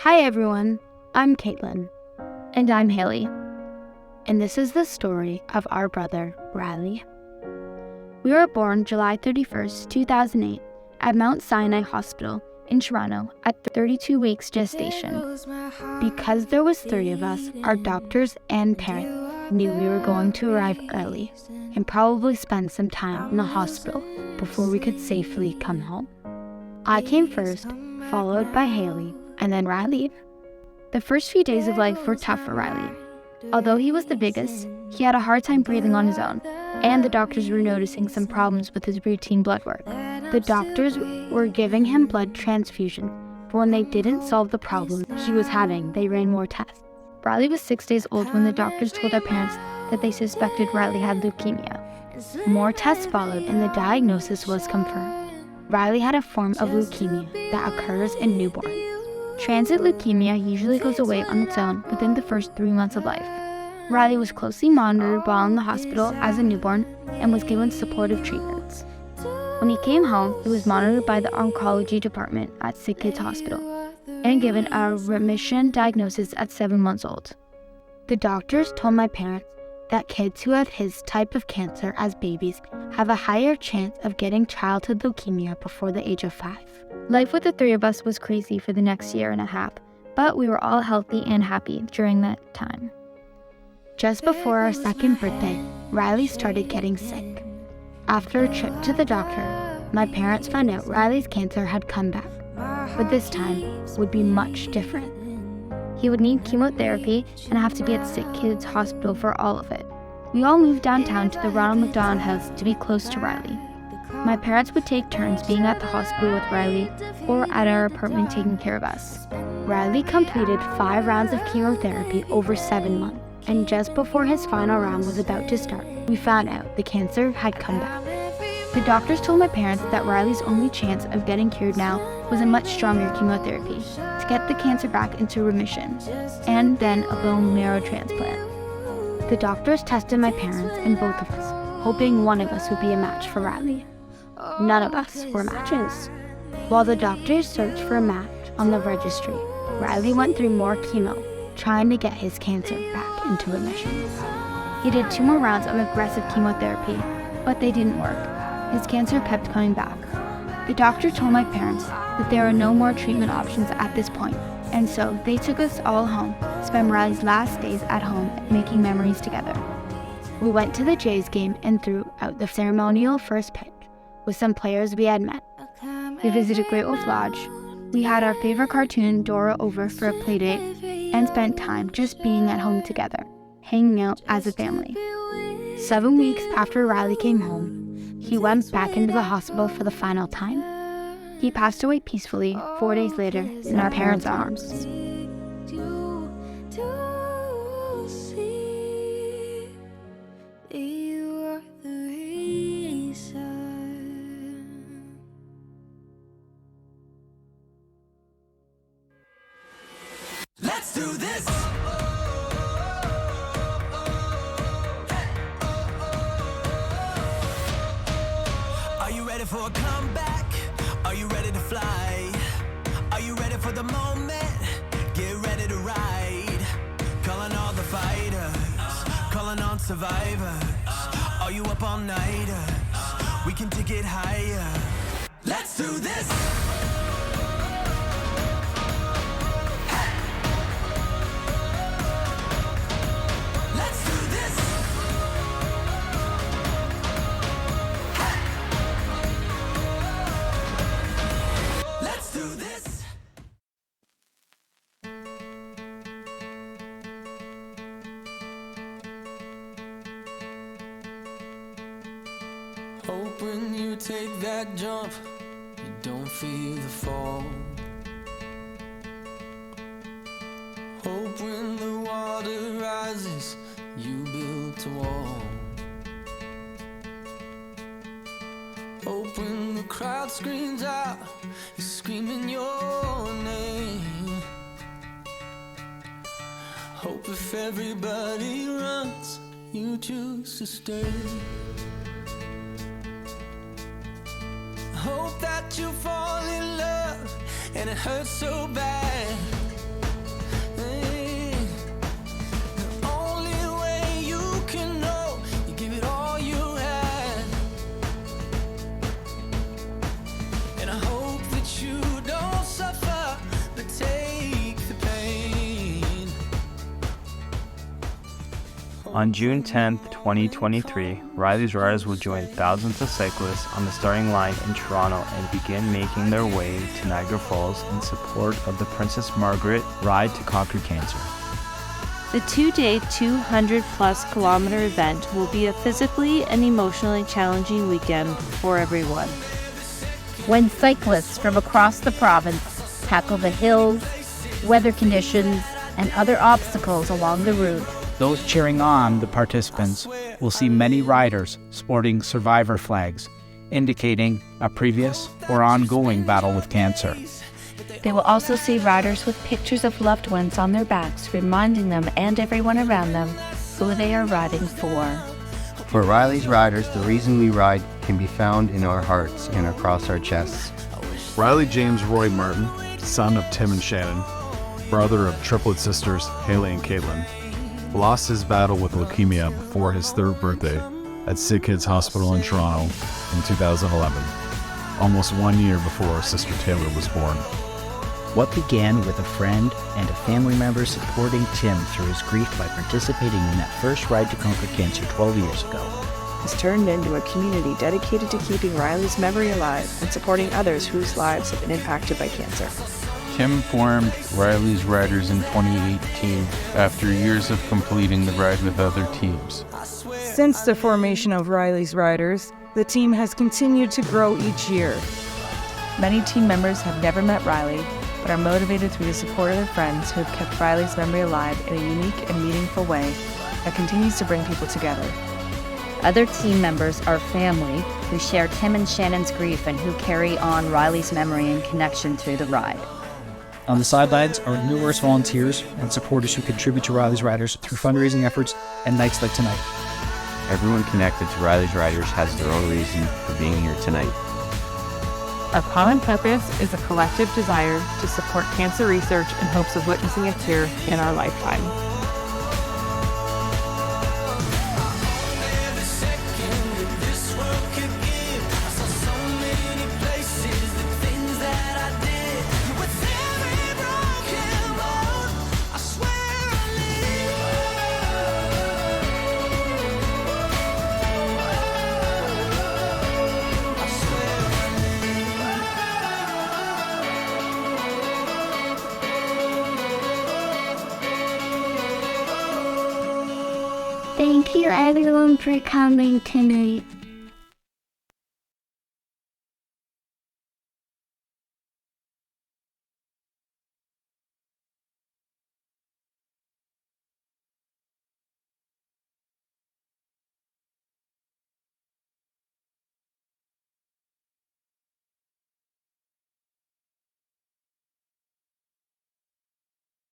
Hi everyone, I'm Caitlin. And I'm Haley. And this is the story of our brother, Ryley. We were born July 31st, 2008 at Mount Sinai Hospital in Toronto at 32 weeks gestation. Because there was 3 of us, our doctors and parents knew we were going to arrive early and probably spend some time in the hospital before we could safely come home. I came first, followed by Haley, and then Ryley. The first few days of life were tough for Ryley. Although he was the biggest, he had a hard time breathing on his own, and the doctors were noticing some problems with his routine blood work. The doctors were giving him blood transfusions, but when they didn't solve the problem he was having, they ran more tests. Ryley was 6 days old when the doctors told our parents that they suspected Ryley had leukemia. More tests followed and the diagnosis was confirmed. Ryley had a form of leukemia that occurs in newborns. Transient leukemia usually goes away on its own within the first 3 months of life. Ryley was closely monitored while in the hospital as a newborn and was given supportive treatments. When he came home, he was monitored by the oncology department at Sick Kids Hospital and given a remission diagnosis at 7 months old. The doctors told my parents that kids who have his type of cancer as babies have a higher chance of getting childhood leukemia before the age of 5. Life with the 3 of us was crazy for the next year and a half, but we were all healthy and happy during that time. Just before our 2nd birthday, Ryley started getting sick. After a trip to the doctor, my parents found out Ryley's cancer had come back, but this time would be much different. He would need chemotherapy and have to be at Sick Kids Hospital for all of it. We all moved downtown to the Ronald McDonald House to be close to Ryley. My parents would take turns being at the hospital with Ryley or at our apartment taking care of us. Ryley completed 5 rounds of chemotherapy over 7 months, and just before his final round was about to start, we found out the cancer had come back. The doctors told my parents that Ryley's only chance of getting cured now was a much stronger chemotherapy to get the cancer back into remission, and then a bone marrow transplant. The doctors tested my parents and both of us, hoping one of us would be a match for Ryley. None of us were matches. While the doctors searched for a match on the registry, Ryley went through more chemo, trying to get his cancer back into remission. He did 2 more rounds of aggressive chemotherapy, but they didn't work. His cancer kept coming back. The doctor told my parents that there are no more treatment options at this point, and so they took us all home to spend Ryley's last days at home making memories together. We went to the Jays game and threw out the ceremonial first pitch with some players we had met. We visited Great Wolf Lodge. We had our favorite cartoon, Dora, over for a playdate and spent time just being at home together, hanging out as a family. 7 weeks after Ryley came home, he went back into the hospital for the final time. He passed away peacefully 4 days later in our parents' arms. Let's do this! Are you ready for a comeback? Are you ready to fly? Are you ready for the moment? Get ready to ride. Calling all the fighters, calling on survivors. Are you up all nighters? We can take it higher. Let's do this! Hope when you take that jump, you don't feel the fall. Hope when the water rises, you build a wall. Hope when the crowd screams out, you're screaming your name. Hope if everybody runs, you choose to stay. Hope that you fall in love and it hurts so bad On June 10, 2023, Ryley's Riders will join thousands of cyclists on the starting line in Toronto and begin making their way to Niagara Falls in support of the Princess Margaret Ride to Conquer Cancer. The two-day, 200-plus kilometer event will be a physically and emotionally challenging weekend for everyone. When cyclists from across the province tackle the hills, weather conditions, and other obstacles along the route, those cheering on the participants will see many riders sporting survivor flags, indicating a previous or ongoing battle with cancer. they will also see riders with pictures of loved ones on their backs, reminding them and everyone around them who they are riding for. For Ryley's Riders, the reason we ride can be found in our hearts and across our chests. Ryley James Roy Martin, son of Tim and Shannon, brother of triplet sisters Haley and Caitlin, lost his battle with leukemia before his third birthday at Sick Kids Hospital in Toronto in 2011, almost 1 year before sister Taylor was born. What began with a friend and a family member supporting Tim through his grief by participating in that first Ride to Conquer Cancer 12 years ago has turned into a community dedicated to keeping Ryley's memory alive and supporting others whose lives have been impacted by cancer. Tim formed Ryley's Riders in 2018 after years of completing the ride with other teams. Since the formation of Ryley's Riders, the team has continued to grow each year. Many team members have never met Ryley, but are motivated through the support of their friends who have kept Ryley's memory alive in a unique and meaningful way that continues to bring people together. Other team members are family who share Tim and Shannon's grief and who carry on Ryley's memory and connection through the ride. On the sidelines are numerous volunteers and supporters who contribute to Ryley's Riders through fundraising efforts and nights like tonight. Everyone connected to Ryley's Riders has their own reason for being here tonight. Our common purpose is a collective desire to support cancer research in hopes of witnessing a cure in our lifetime. Thank you everyone for coming tonight.